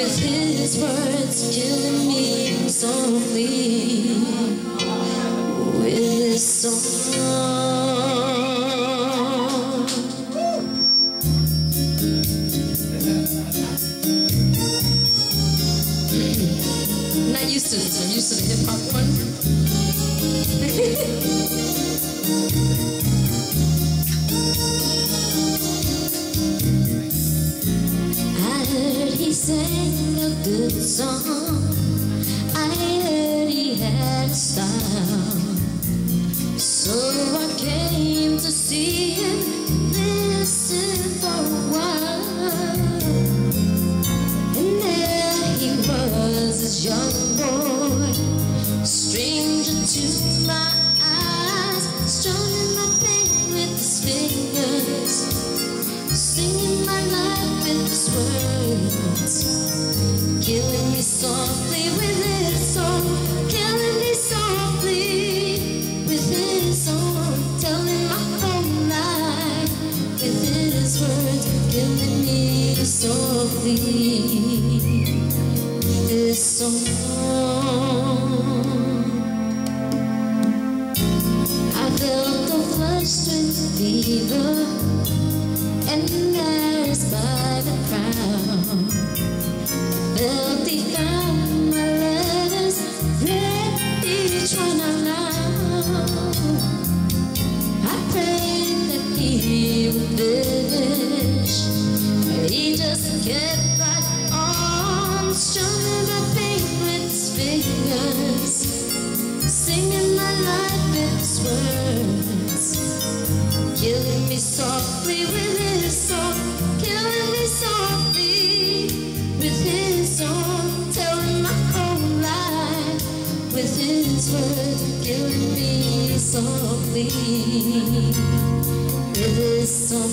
with his words, killing me softly with his song. Not used to this, I'm used to the hip-hop one. I heard he sang a good song, I heard he had a style, so I came to see him, listen for a while. And there he was, this young boy, stranger to my eyes, strumming my pain with his fingers, singing my life with his words, killing me softly with his song, killing me softly with his song, telling my whole life with his words, killing me softly with his song. I felt a flush with fever, and embarrassed by the crowd, felt he found my letters, read each one out loud. I prayed that he would finish, but he just kept right on, strumming my pain with his fingers, singing my life with his words, killing me softly with his song, killing me softly with his song, telling my whole life with his words, killing me softly with his song.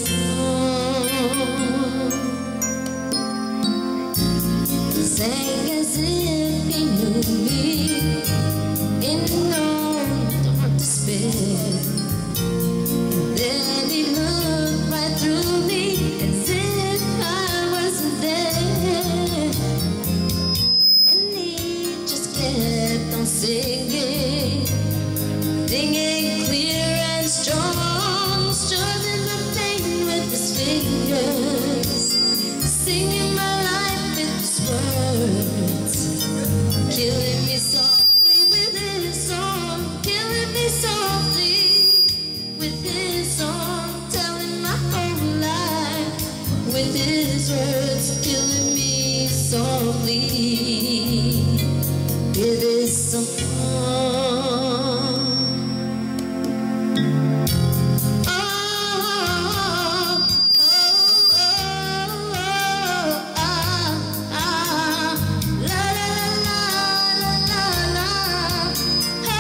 Sang as if he knew me, in no dark despair. Then he looked right through me as if I wasn't there, and he just kept on singing, singing clear and strong, strumming my pain with his fingers, singing my life with his words, killing me softly with his song, killing me softly with his song, telling my whole life with his words, killing me softly with his song. Oh, oh, oh, la la la la la la, oh,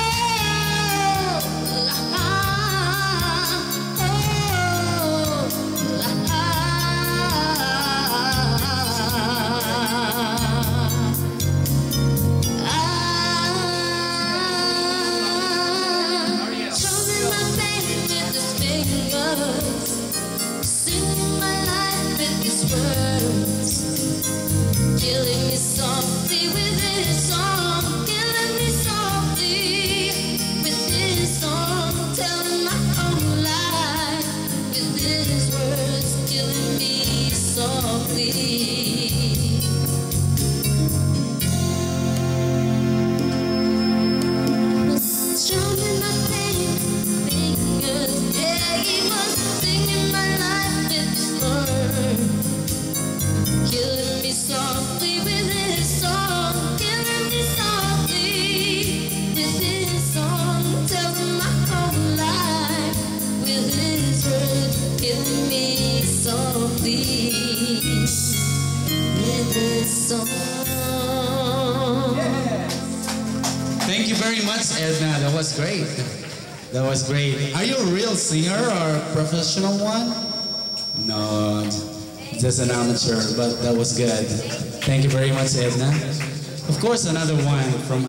strumming my pain with his fingers, singing my life with his words, killing me softly with his song, killing me softly with his song, telling my whole life with his words, killing me softly. Strumming my pain fingers, yeah, he was singing my life with his words, killing me softly with his song, killing me softly with his song, telling my whole life with his words, killing me softly with his song. Thank you very much, Edna. That was great. That was great. Are you a real singer or a professional one? No, just an amateur, but that was good. Thank you very much, Edna. Of course, another one from